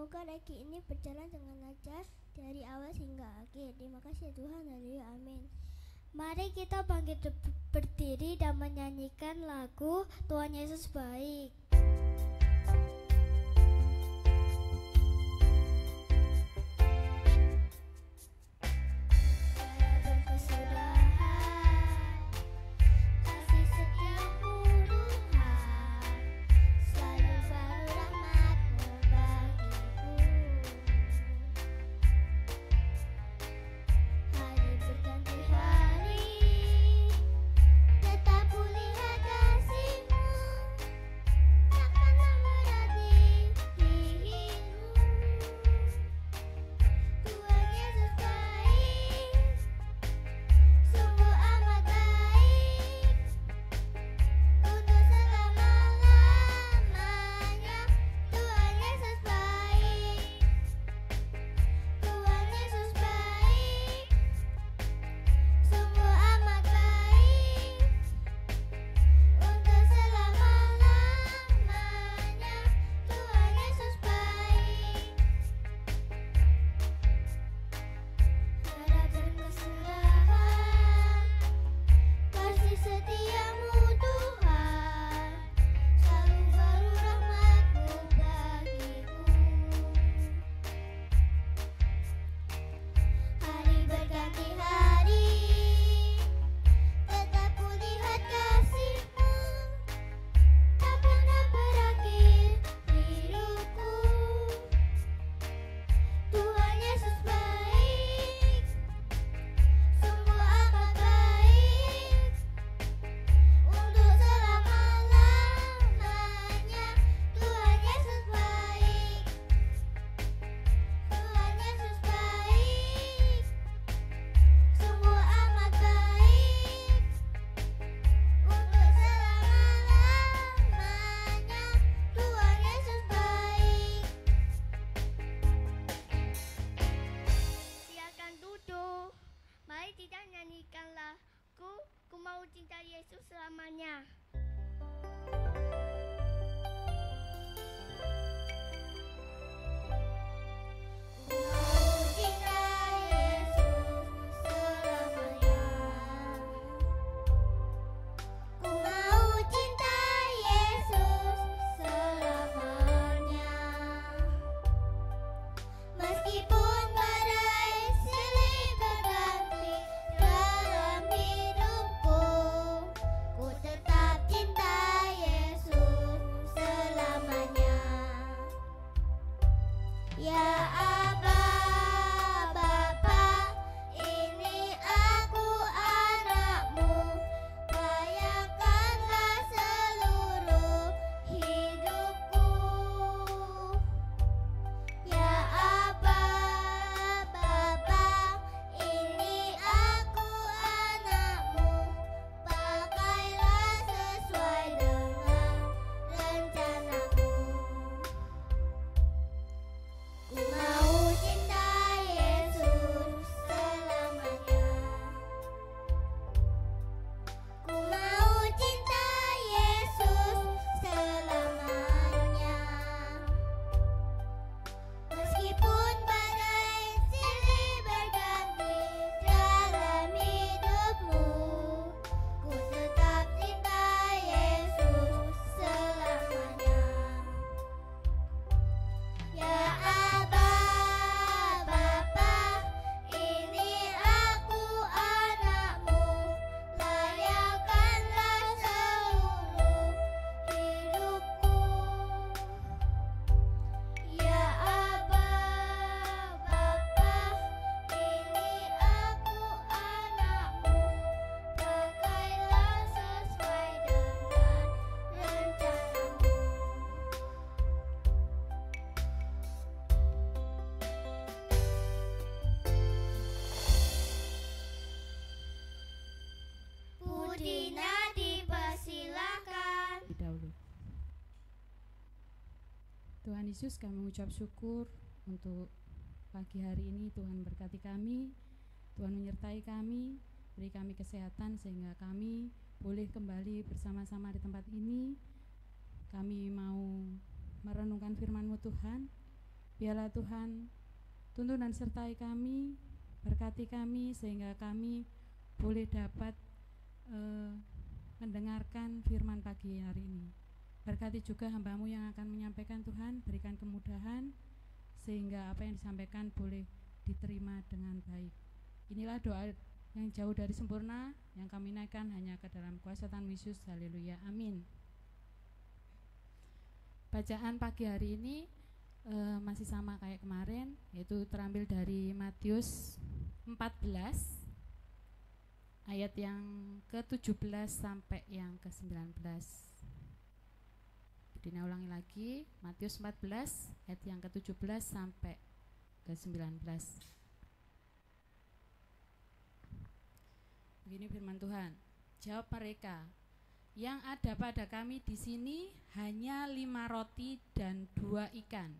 Semoga regi ini berjalan dengan lancar dari awal hingga akhir. Terima kasih ya Tuhan. Haleluya. Amin. Mari kita bangkit berdiri dan menyanyikan lagu Tuhan Yesus Baik. Ku mau cinta Yesus selamanya. Tuhan Yesus, kami mengucap syukur untuk pagi hari ini. Tuhan berkati kami, Tuhan menyertai kami, beri kami kesehatan sehingga kami boleh kembali bersama-sama di tempat ini. Kami mau merenungkan firman-Mu Tuhan. Biarlah Tuhan tuntun dan sertai kami, berkati kami sehingga kami boleh dapat mendengarkan firman pagi hari ini. Berkati juga hamba-Mu yang akan menyampaikan, Tuhan, berikan kemudahan sehingga apa yang disampaikan boleh diterima dengan baik. Inilah doa yang jauh dari sempurna yang kami naikkan hanya ke dalam kuasa Tuhan Yesus. Haleluya, amin. Bacaan pagi hari ini masih sama kayak kemarin, yaitu terambil dari Matius 14 ayat yang ke-17 sampai yang ke-19. Dina ulangi lagi, Matius 14 ayat yang ke-17 sampai ke-19. Begini firman Tuhan. Jawab mereka, yang ada pada kami di sini hanya 5 roti dan 2 ikan.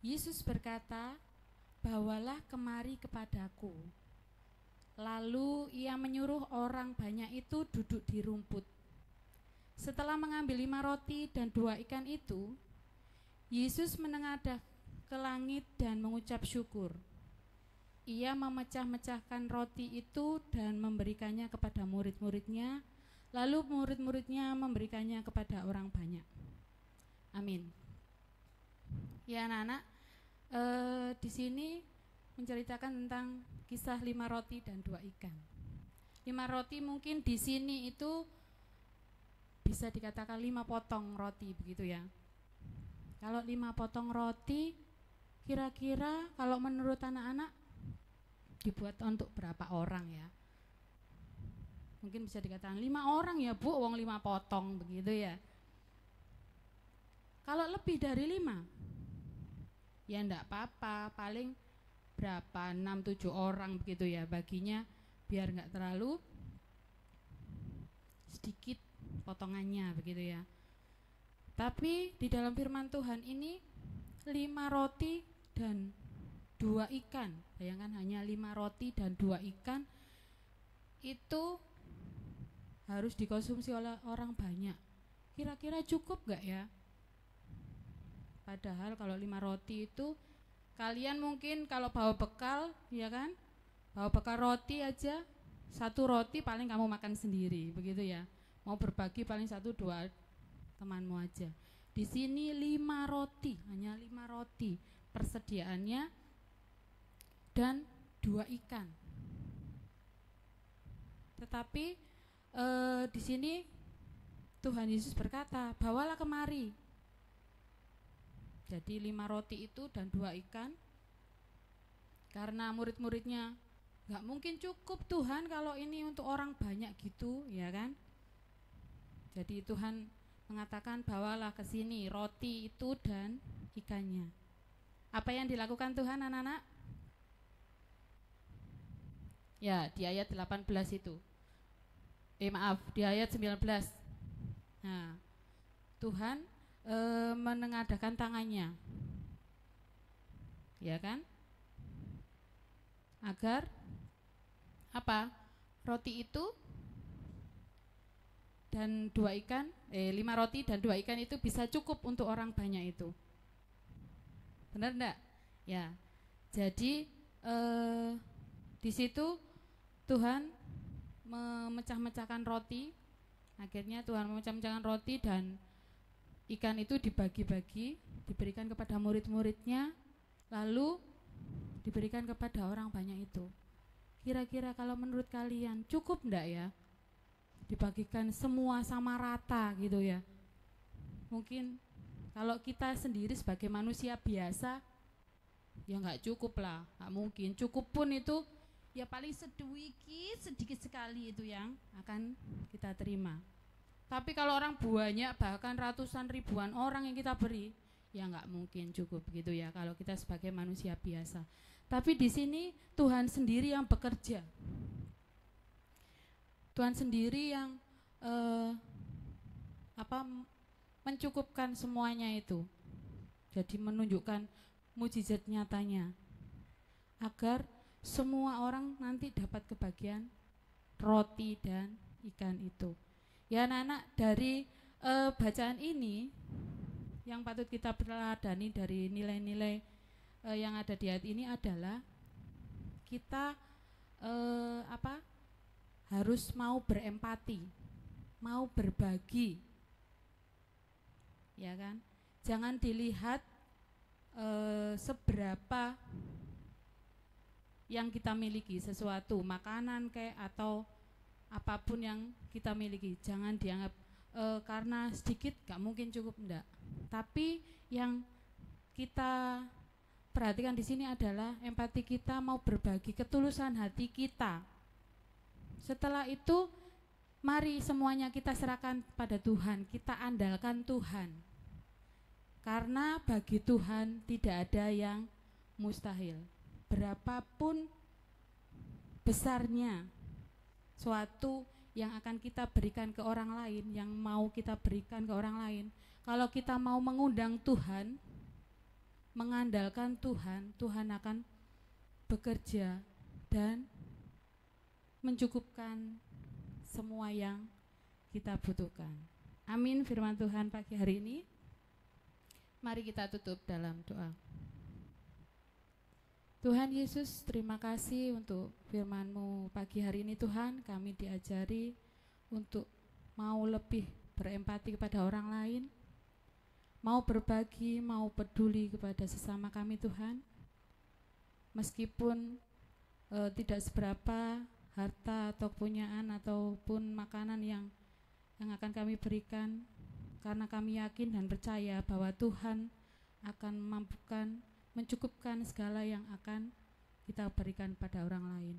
Yesus berkata, bawalah kemari kepadaku. Lalu ia menyuruh orang banyak itu duduk di rumput. Setelah mengambil 5 roti dan 2 ikan itu, Yesus menengadah ke langit dan mengucap syukur. Ia memecah-mecahkan roti itu dan memberikannya kepada murid-muridnya, lalu murid-muridnya memberikannya kepada orang banyak. Amin. Ya anak-anak, di sini menceritakan tentang kisah 5 roti dan 2 ikan. 5 roti mungkin di sini itu bisa dikatakan 5 potong roti begitu ya. Kalau 5 potong roti kira-kira kalau menurut anak-anak dibuat untuk berapa orang ya? Mungkin bisa dikatakan 5 orang ya Bu, wong 5 potong begitu ya. Kalau lebih dari 5 ya enggak apa-apa, paling berapa 6-7 orang begitu ya, baginya biar enggak terlalu sedikit potongannya begitu ya. Tapi di dalam firman Tuhan ini 5 roti dan 2 ikan. Bayangkan hanya 5 roti dan 2 ikan itu harus dikonsumsi oleh orang banyak. Kira-kira cukup enggak ya? Padahal kalau 5 roti itu kalian mungkin kalau bawa bekal, ya kan? Bawa bekal roti aja, 1 roti paling kamu makan sendiri, begitu ya. Mau berbagi paling 1-2 temanmu aja. Di sini 5 roti, hanya 5 roti persediaannya dan 2 ikan. Tetapi di sini Tuhan Yesus berkata, bawalah kemari. Jadi 5 roti itu dan 2 ikan. Karena murid-muridnya gak mungkin cukup Tuhan kalau ini untuk orang banyak gitu, ya kan? Jadi Tuhan mengatakan bawalah ke sini roti itu dan ikannya. Apa yang dilakukan Tuhan anak-anak? Ya, di ayat 18 itu. Di ayat 19. Nah, Tuhan menengadahkan tangannya, ya kan, agar apa, roti itu dan 2 ikan 5 roti dan 2 ikan itu bisa cukup untuk orang banyak itu. Benar enggak? Ya. Jadi di situ Tuhan memecah-mecahkan roti. Akhirnya Tuhan memecah-mecahkan roti dan ikan itu dibagi-bagi, diberikan kepada murid-muridnya, lalu diberikan kepada orang banyak itu. Kira-kira kalau menurut kalian cukup enggak ya? Dibagikan semua sama rata gitu ya. Mungkin kalau kita sendiri sebagai manusia biasa ya enggak cukup lah, enggak mungkin. Cukup pun itu ya paling sedikit sekali itu yang akan kita terima. Tapi kalau orang banyak, bahkan ratusan ribuan orang yang kita beri, ya nggak mungkin cukup gitu ya kalau kita sebagai manusia biasa. Tapi di sini Tuhan sendiri yang bekerja. Tuhan sendiri yang mencukupkan semuanya itu. Jadi menunjukkan mujizat nyatanya agar semua orang nanti dapat kebagian roti dan ikan itu. Ya anak-anak, dari bacaan ini yang patut kita teladani dari nilai-nilai yang ada di ayat ini adalah kita harus mau berempati, mau berbagi, ya kan? Jangan dilihat seberapa yang kita miliki, sesuatu makanan kayak atau apapun yang kita miliki, jangan dianggap karena sedikit gak mungkin cukup, enggak. Tapi yang kita perhatikan di sini adalah empati kita, mau berbagi, ketulusan hati kita. Setelah itu mari semuanya kita serahkan pada Tuhan, kita andalkan Tuhan. Karena bagi Tuhan tidak ada yang mustahil. Berapapun besarnya suatu yang akan kita berikan ke orang lain, yang mau kita berikan ke orang lain, kalau kita mau mengundang Tuhan, mengandalkan Tuhan, Tuhan akan bekerja dan mencukupkan semua yang kita butuhkan. Amin. Firman Tuhan pagi hari ini, mari kita tutup dalam doa. Tuhan Yesus, terima kasih untuk firman-Mu pagi hari ini Tuhan. Kami diajari untuk mau lebih berempati kepada orang lain, mau berbagi, mau peduli kepada sesama kami Tuhan. Meskipun tidak seberapa harta atau punyaan ataupun makanan yang akan kami berikan, karena kami yakin dan percaya bahwa Tuhan akan memampukan, mencukupkan segala yang akan kita berikan pada orang lain.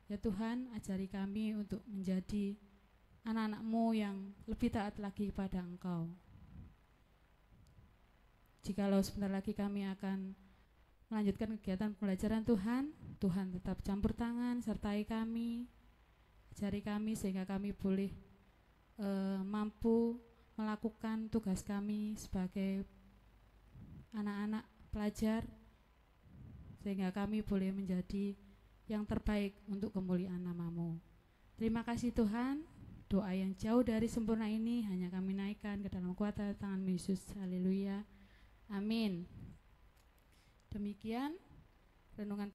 Ya Tuhan, ajari kami untuk menjadi anak-anak-Mu yang lebih taat lagi kepada Engkau. Jikalau sebentar lagi kami akan melanjutkan kegiatan pembelajaran Tuhan, Tuhan tetap campur tangan, sertai kami, ajari kami sehingga kami boleh mampu melakukan tugas kami sebagai anak-anak pelajar, sehingga kami boleh menjadi yang terbaik untuk kemuliaan nama-Mu. Terima kasih Tuhan, doa yang jauh dari sempurna ini hanya kami naikkan ke dalam kuasa tangan Yesus. Haleluya, amin. Demikian renungan